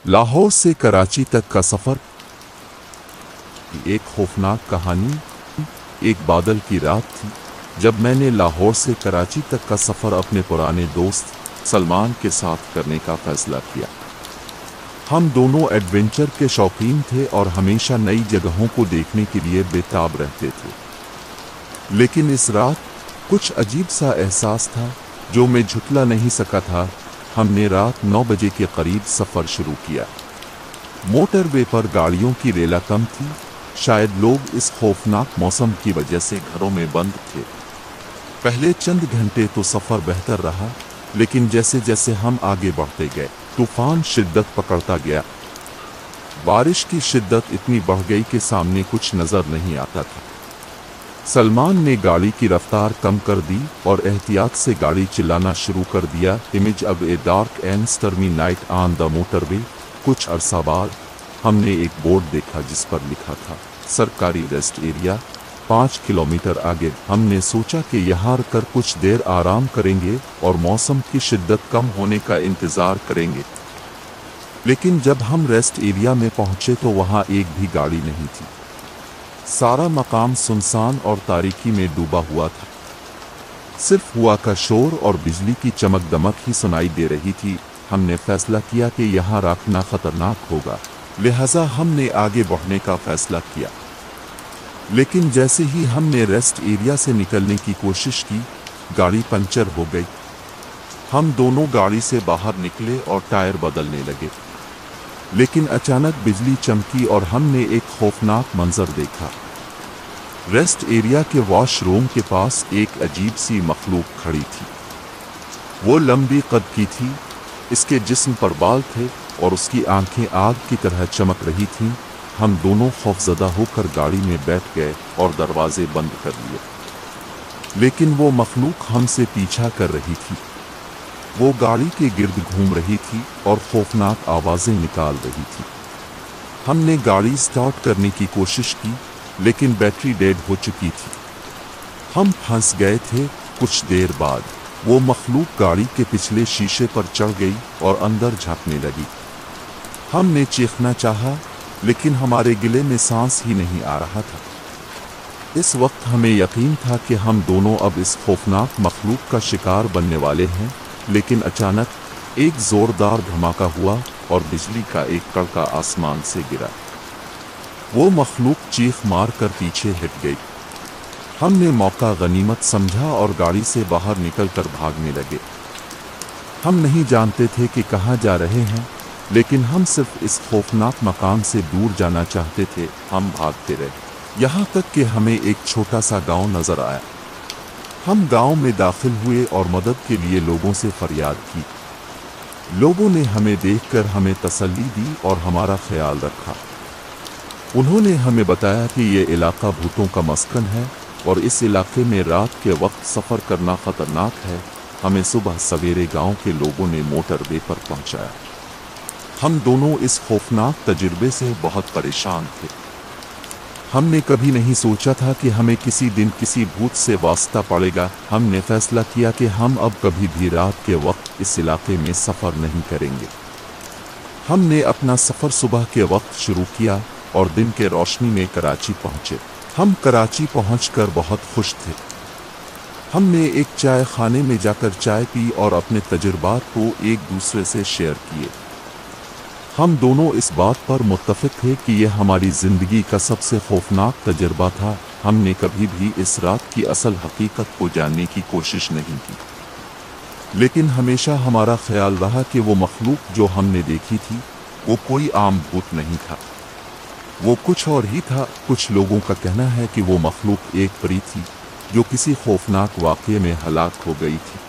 लाहौर से कराची तक का सफर। एक खौफनाक कहानी। एक बादल की रात थी जब मैंने लाहौर से कराची तक का सफर अपने पुराने दोस्त सलमान के साथ करने का फैसला किया। हम दोनों एडवेंचर के शौकीन थे और हमेशा नई जगहों को देखने के लिए बेताब रहते थे। लेकिन इस रात कुछ अजीब सा एहसास था जो मैं झुठला नहीं सका था। हमने रात 9 बजे के करीब सफर शुरू किया। मोटरवे पर गाड़ियों की रेला कम थी। शायद लोग इस खौफनाक मौसम की वजह से घरों में बंद थे। पहले चंद घंटे तो सफर बेहतर रहा, लेकिन जैसे जैसे हम आगे बढ़ते गए तूफान शिद्दत पकड़ता गया। बारिश की शिद्दत इतनी बढ़ गई कि सामने कुछ नजर नहीं आता था। सलमान ने गाड़ी की रफ्तार कम कर दी और एहतियात से गाड़ी चलाना शुरू कर दिया। इमेज अब a dark and stormy night on the motorway. कुछ अरसा बाद हमने एक बोर्ड देखा जिस पर लिखा था सरकारी रेस्ट एरिया 5 किलोमीटर आगे। हमने सोचा कि यहाँ कर कुछ देर आराम करेंगे और मौसम की शिद्दत कम होने का इंतज़ार करेंगे। लेकिन जब हम रेस्ट एरिया में पहुँचे तो वहाँ एक भी गाड़ी नहीं थी। सारा मकाम सुनसान और तारीकी में डूबा हुआ था। सिर्फ हवा का शोर और बिजली की चमक दमक ही सुनाई दे रही थी। हमने फैसला किया कि यहाँ रखना खतरनाक होगा, लिहाजा हमने आगे बढ़ने का फैसला किया। लेकिन जैसे ही हमने रेस्ट एरिया से निकलने की कोशिश की, गाड़ी पंचर हो गई। हम दोनों गाड़ी से बाहर निकले और टायर बदलने लगे, लेकिन अचानक बिजली चमकी और हमने एक खौफनाक मंजर देखा। रेस्ट एरिया के वॉशरूम के पास एक अजीब सी मखलूक खड़ी थी। वो लंबी कद की थी, इसके जिस्म पर बाल थे और उसकी आंखें आग की तरह चमक रही थीं। हम दोनों खौफजदा होकर गाड़ी में बैठ गए और दरवाजे बंद कर लिए। लेकिन वो मखलूक हमसे पीछा कर रही थी। वो गाड़ी के गिर्द घूम रही थी और खौफनाक आवाज़ें निकाल रही थी। हमने गाड़ी स्टार्ट करने की कोशिश की, लेकिन बैटरी डेड हो चुकी थी। हम फंस गए थे। कुछ देर बाद वो मखलूक गाड़ी के पिछले शीशे पर चढ़ गई और अंदर झांकने लगी। हमने चीखना चाहा, लेकिन हमारे गले में सांस ही नहीं आ रहा था। इस वक्त हमें यकीन था कि हम दोनों अब इस खौफनाक मखलूक का शिकार बनने वाले हैं। लेकिन अचानक एक जोरदार धमाका हुआ और बिजली का एक कड़का आसमान से गिरा। वो मखलूक चीख मार कर पीछे हट गई। हमने मौका गनीमत समझा और गाड़ी से बाहर निकलकर भागने लगे। हम नहीं जानते थे कि कहाँ जा रहे हैं, लेकिन हम सिर्फ इस खौफनाक मकान से दूर जाना चाहते थे। हम भागते रहे यहाँ तक कि हमें एक छोटा सा गांव नजर आया। हम गांव में दाखिल हुए और मदद के लिए लोगों से फरियाद की। लोगों ने हमें देखकर हमें तसल्ली दी और हमारा ख्याल रखा। उन्होंने हमें बताया कि ये इलाका भूतों का मस्कन है और इस इलाके में रात के वक्त सफ़र करना ख़तरनाक है। हमें सुबह सवेरे गांव के लोगों ने मोटरवे पर पहुंचाया। हम दोनों इस खौफनाक तजुर्बे से बहुत परेशान थे। हमने कभी नहीं सोचा था कि हमें किसी दिन किसी भूत से वास्ता पड़ेगा। हमने फैसला किया कि हम अब कभी भी रात के वक्त इस इलाके में सफ़र नहीं करेंगे। हमने अपना सफ़र सुबह के वक्त शुरू किया और दिन के रोशनी में कराची पहुँचे। हम कराची पहुंचकर बहुत खुश थे। हमने एक चाय खाने में जाकर चाय पी और अपने तजुर्बात को एक दूसरे से शेयर किए। हम दोनों इस बात पर मुत्तफिक थे कि यह हमारी ज़िंदगी का सबसे खौफनाक तजुर्बा था। हमने कभी भी इस रात की असल हकीकत को जानने की कोशिश नहीं की, लेकिन हमेशा हमारा ख्याल रहा कि वो मखलूक जो हमने देखी थी वो कोई आम भूत नहीं था, वो कुछ और ही था। कुछ लोगों का कहना है कि वो मखलूक एक परी थी जो किसी खौफनाक वाक़ये में हलाक हो गई थी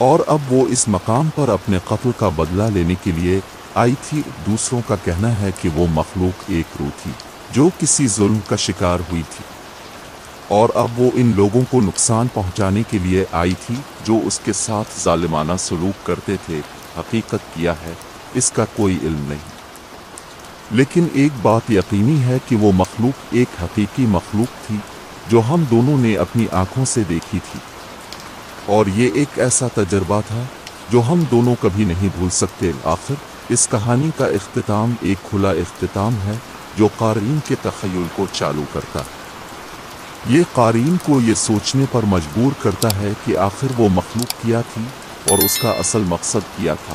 और अब वो इस मकाम पर अपने कत्ल का बदला लेने के लिए आई थी। दूसरों का कहना है कि वो मखलूक एक रूह थी जो किसी जुल्म का शिकार हुई थी और अब वो इन लोगों को नुकसान पहुंचाने के लिए आई थी जो उसके साथ जालिमाना सलूक करते थे। हकीकत क्या है इसका कोई इल्म नहीं, लेकिन एक बात यकीनी है कि वो मखलूक एक हकीकी मखलूक थी जो हम दोनों ने अपनी आंखों से देखी थी। और ये एक ऐसा तजर्बा था जो हम दोनों कभी नहीं भूल सकते। आखिर اس کہانی کا اختتام ایک کھلا اختتام ہے جو قارئین کے تخیل کو چالو کرتا ہے۔ یہ قارئین کو یہ سوچنے پر مجبور کرتا ہے کہ آخر وہ مخلوق کیا تھی اور اس کا اصل مقصد کیا تھا۔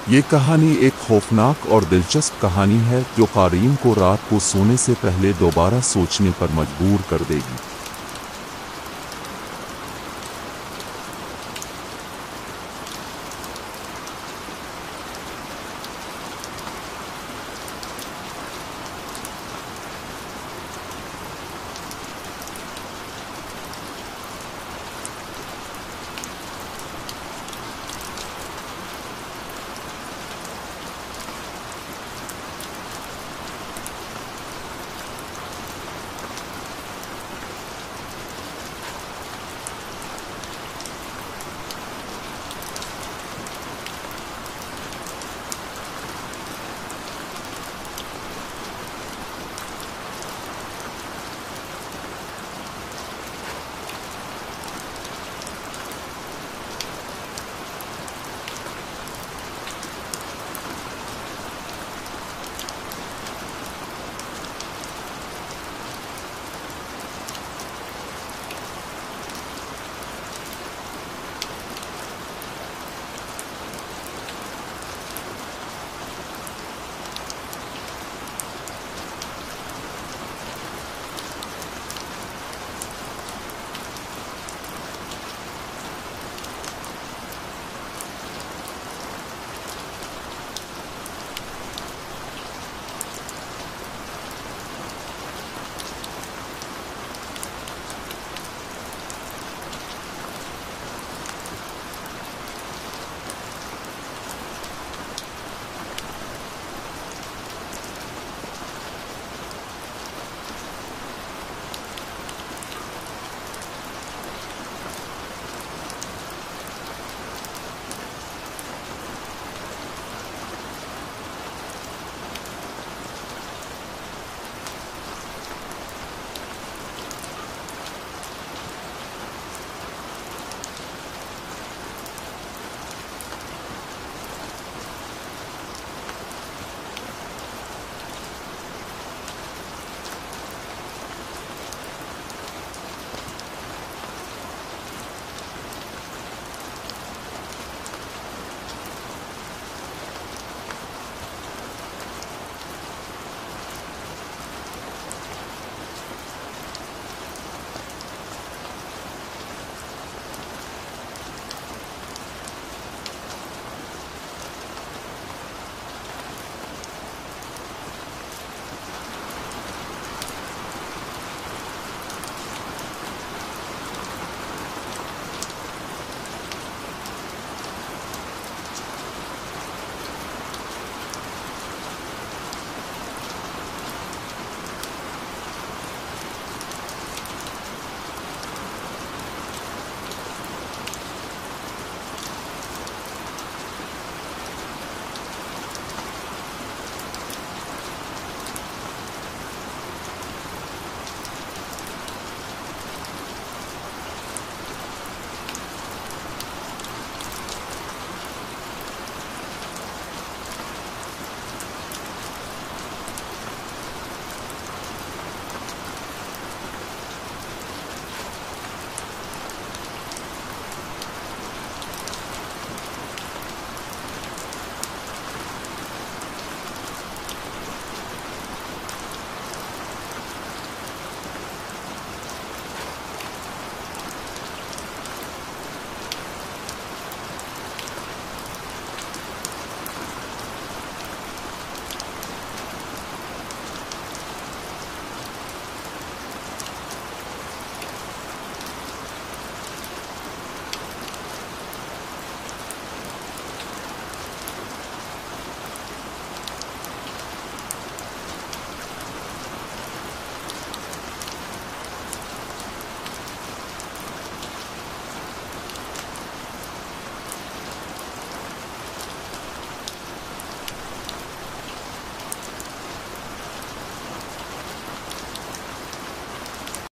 یہ کہانی ایک خوفناک اور دلچسپ کہانی ہے جو قارئین کو رات کو سونے سے پہلے دوبارہ سوچنے پر مجبور کر دے گی۔